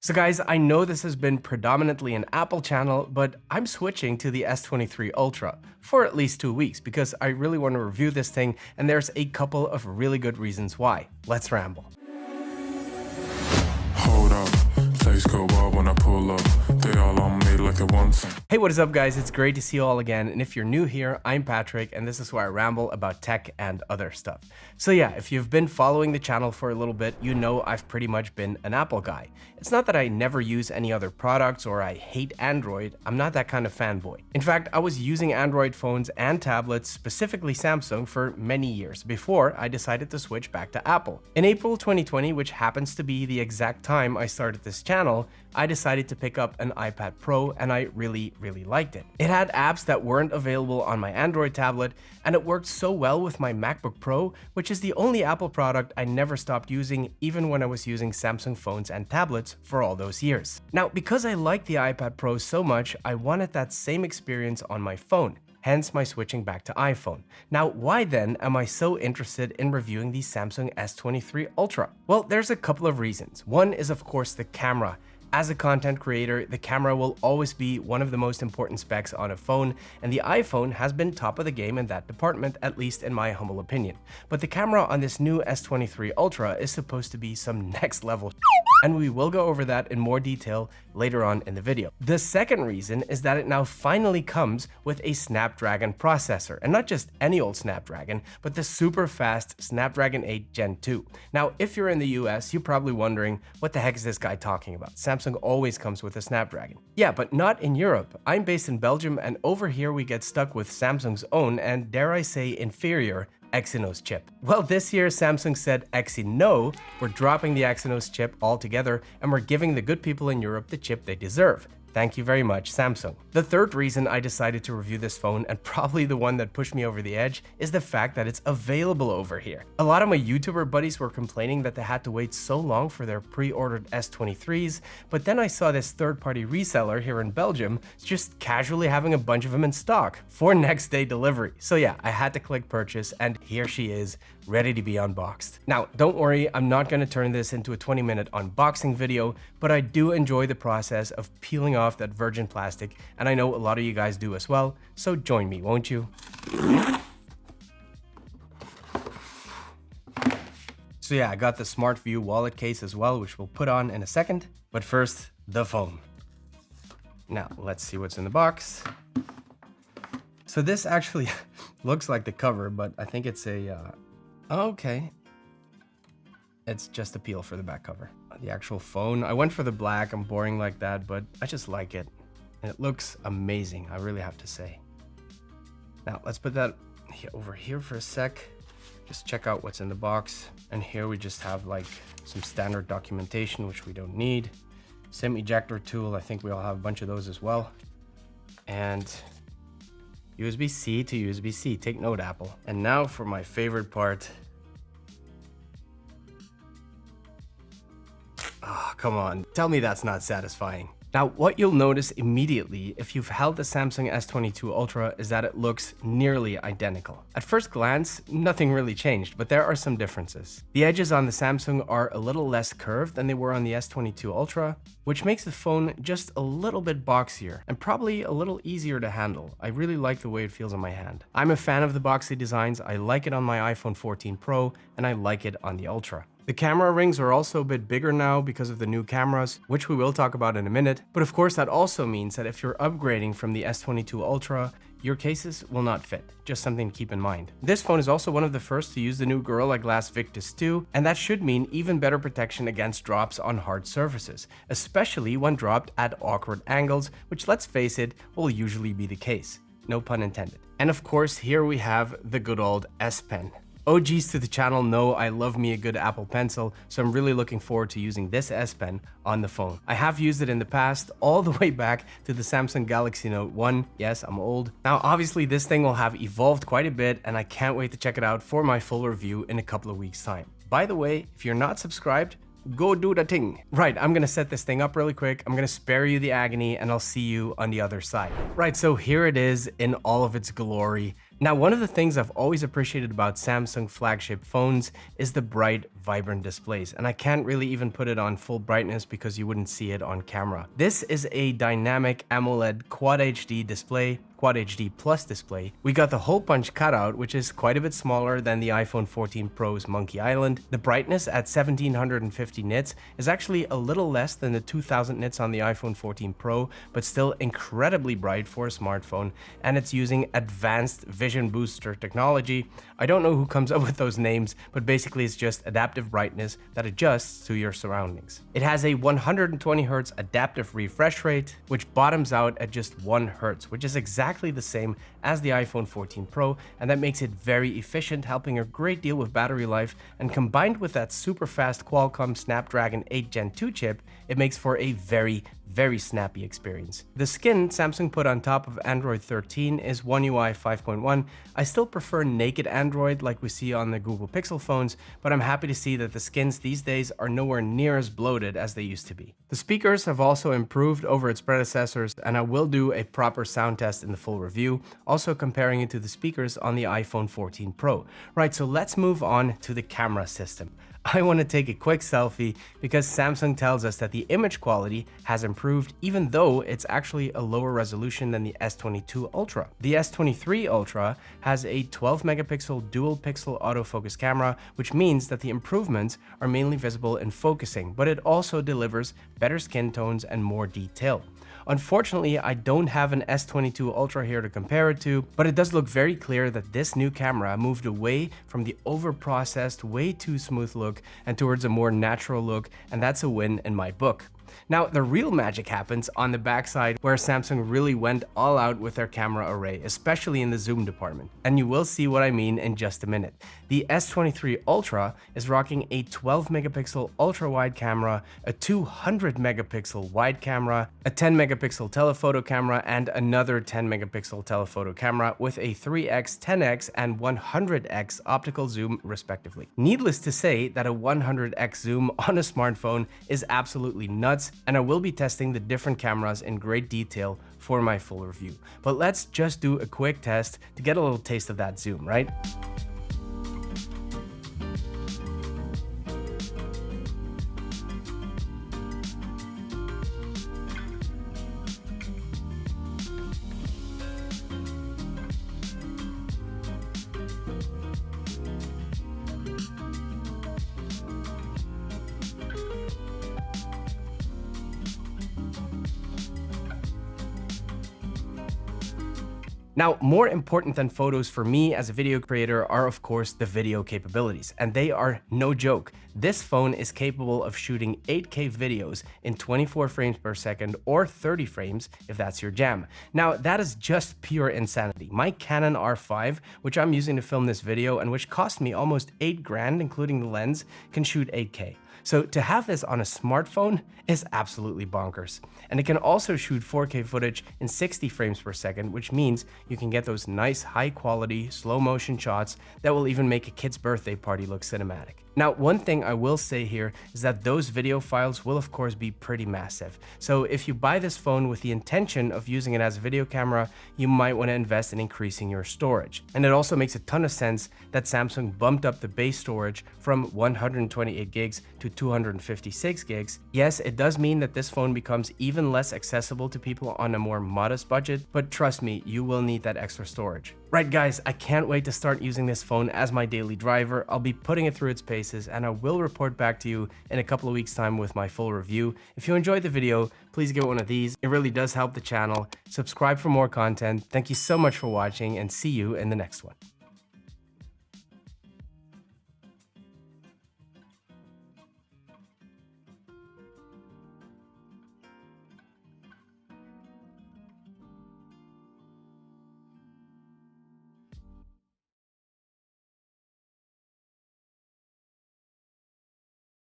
So guys, I know this has been predominantly an Apple channel, but I'm switching to the S23 Ultra for at least 2 weeks because I really want to review this thing, and there's a couple of really good reasons why. Let's ramble. Hold up, place go wild when I pull up. They all on me like it wants. Hey, what is up guys? It's great to see you all again, and if you're new here, I'm Patrick, and this is where I ramble about tech and other stuff. So yeah, if you've been following the channel for a little bit, you know I've pretty much been an Apple guy. It's not that I never use any other products or I hate Android, I'm not that kind of fanboy. In fact, I was using Android phones and tablets, specifically Samsung, for many years before I decided to switch back to Apple. In April 2020, which happens to be the exact time I started this channel, I decided to pick up an iPad Pro, and I really liked it. It had apps that weren't available on my Android tablet, and it worked so well with my MacBook Pro, which is the only Apple product I never stopped using even when I was using Samsung phones and tablets for all those years. Now, because I liked the iPad Pro so much, I wanted that same experience on my phone. Hence my switching back to iPhone. Now, why then am I so interested in reviewing the Samsung S23 Ultra? Well, there's a couple of reasons. One is of course the camera. As a content creator, the camera will always be one of the most important specs on a phone, and the iPhone has been top of the game in that department, at least in my humble opinion. But the camera on this new S23 Ultra is supposed to be some next level, and we will go over that in more detail later on in the video. The second reason is that it now finally comes with a Snapdragon processor, and not just any old Snapdragon, but the super fast Snapdragon 8 Gen 2. Now, if you're in the US, you're probably wondering, what the heck is this guy talking about? Samsung always comes with a Snapdragon. Yeah, but not in Europe. I'm based in Belgium, and over here we get stuck with Samsung's own, and dare I say inferior, Exynos chip. Well, this year Samsung said no, we're dropping the Exynos chip altogether, and we're giving the good people in Europe the chip they deserve. Thank you very much, Samsung. The third reason I decided to review this phone, and probably the one that pushed me over the edge, is the fact that it's available over here. A lot of my YouTuber buddies were complaining that they had to wait so long for their pre-ordered S23s, but then I saw this third-party reseller here in Belgium just casually having a bunch of them in stock for next day delivery. So yeah, I had to click purchase, and here she is, ready to be unboxed. Now, don't worry, I'm not going to turn this into a 20-minute unboxing video, but I do enjoy the process of peeling off that virgin plastic, and I know a lot of you guys do as well, so join me, won't you? So yeah, I got the Smart View wallet case as well, which we'll put on in a second, but first, the phone. Now, let's see what's in the box. So this actually looks like the cover, but I think it's a, okay. It's just a peel for the back cover. The actual phone, I went for the black, I'm boring like that, but I just like it. And it looks amazing, I really have to say. Now, let's put that over here for a sec. Just check out what's in the box. And here we just have like some standard documentation, which we don't need. SIM ejector tool, I think we all have a bunch of those as well. And USB-C to USB-C, take note, Apple. And now for my favorite part. Oh, come on, tell me that's not satisfying. Now, what you'll notice immediately if you've held the Samsung S22 Ultra is that it looks nearly identical. At first glance, nothing really changed, but there are some differences. The edges on the Samsung are a little less curved than they were on the S22 Ultra, which makes the phone just a little bit boxier and probably a little easier to handle. I really like the way it feels in my hand. I'm a fan of the boxy designs, I like it on my iPhone 14 Pro, and I like it on the Ultra. The camera rings are also a bit bigger now because of the new cameras, which we will talk about in a minute, but of course that also means that if you're upgrading from the S22 Ultra, your cases will not fit. Just something to keep in mind. This phone is also one of the first to use the new Gorilla Glass Victus 2, and that should mean even better protection against drops on hard surfaces, especially when dropped at awkward angles, which, let's face it, will usually be the case. No pun intended. And of course, here we have the good old S Pen. OGs to the channel know I love me a good Apple Pencil, so I'm really looking forward to using this S Pen on the phone. I have used it in the past, all the way back to the Samsung Galaxy Note 1. Yes, I'm old. Now, obviously, this thing will have evolved quite a bit, and I can't wait to check it out for my full review in a couple of weeks' time. By the way, if you're not subscribed, go do the thing. Right, I'm gonna set this thing up really quick. I'm gonna spare you the agony, and I'll see you on the other side. Right, so here it is in all of its glory. Now, one of the things I've always appreciated about Samsung flagship phones is the bright vibrant displays, and I can't really even put it on full brightness because you wouldn't see it on camera. This is a dynamic AMOLED Quad HD display, Quad HD Plus display. We got the hole punch cutout, which is quite a bit smaller than the iPhone 14 Pro's Monkey Island. The brightness at 1750 nits is actually a little less than the 2000 nits on the iPhone 14 Pro, but still incredibly bright for a smartphone, and it's using advanced vision booster technology. I don't know who comes up with those names, but basically it's just adaptive brightness that adjusts to your surroundings. It has a 120 Hz adaptive refresh rate, which bottoms out at just 1 Hz, which is exactly the same as the iPhone 14 Pro, and that makes it very efficient, helping a great deal with battery life, and combined with that super fast Qualcomm Snapdragon 8 Gen 2 chip, it makes for a very snappy experience. The skin Samsung put on top of Android 13 is One UI 5.1. I still prefer naked Android like we see on the Google Pixel phones, but I'm happy to see that the skins these days are nowhere near as bloated as they used to be. The speakers have also improved over its predecessors, and I will do a proper sound test in the full review, also comparing it to the speakers on the iPhone 14 Pro. Right, so let's move on to the camera system. I want to take a quick selfie because Samsung tells us that the image quality has improved even though it's actually a lower resolution than the S22 Ultra. The S23 Ultra has a 12 megapixel dual pixel autofocus camera, which means that the improvements are mainly visible in focusing, but it also delivers better skin tones and more detail. Unfortunately, I don't have an S22 Ultra here to compare it to, but it does look very clear that this new camera moved away from the over-processed, way too smooth look and towards a more natural look, and that's a win in my book. Now, the real magic happens on the backside, where Samsung really went all out with their camera array, especially in the zoom department. And you will see what I mean in just a minute. The S23 Ultra is rocking a 12 megapixel ultra-wide camera, a 200 megapixel wide camera, a 10 megapixel telephoto camera, and another 10 megapixel telephoto camera with a 3x, 10x, and 100x optical zoom respectively. Needless to say that a 100x zoom on a smartphone is absolutely nuts, and I will be testing the different cameras in great detail for my full review. But let's just do a quick test to get a little taste of that zoom, right? Now, more important than photos for me as a video creator are of course the video capabilities, and they are no joke. This phone is capable of shooting 8K videos in 24 frames per second or 30 frames if that's your jam. Now, that is just pure insanity. My Canon R5, which I'm using to film this video and which cost me almost 8 grand including the lens, can shoot 8K. So to have this on a smartphone is absolutely bonkers. And it can also shoot 4K footage in 60 frames per second, which means you can get those nice high quality slow motion shots that will even make a kid's birthday party look cinematic. Now, one thing I will say here is that those video files will of course be pretty massive. So if you buy this phone with the intention of using it as a video camera, you might want to invest in increasing your storage. And it also makes a ton of sense that Samsung bumped up the base storage from 128 gigs to 256 gigs. Yes, it does mean that this phone becomes even less accessible to people on a more modest budget, but trust me, you will need that extra storage. Right guys, I can't wait to start using this phone as my daily driver. I'll be putting it through its paces and I will report back to you in a couple of weeks time with my full review. If you enjoyed the video, please give it one of these. It really does help the channel. Subscribe for more content. Thank you so much for watching and see you in the next one.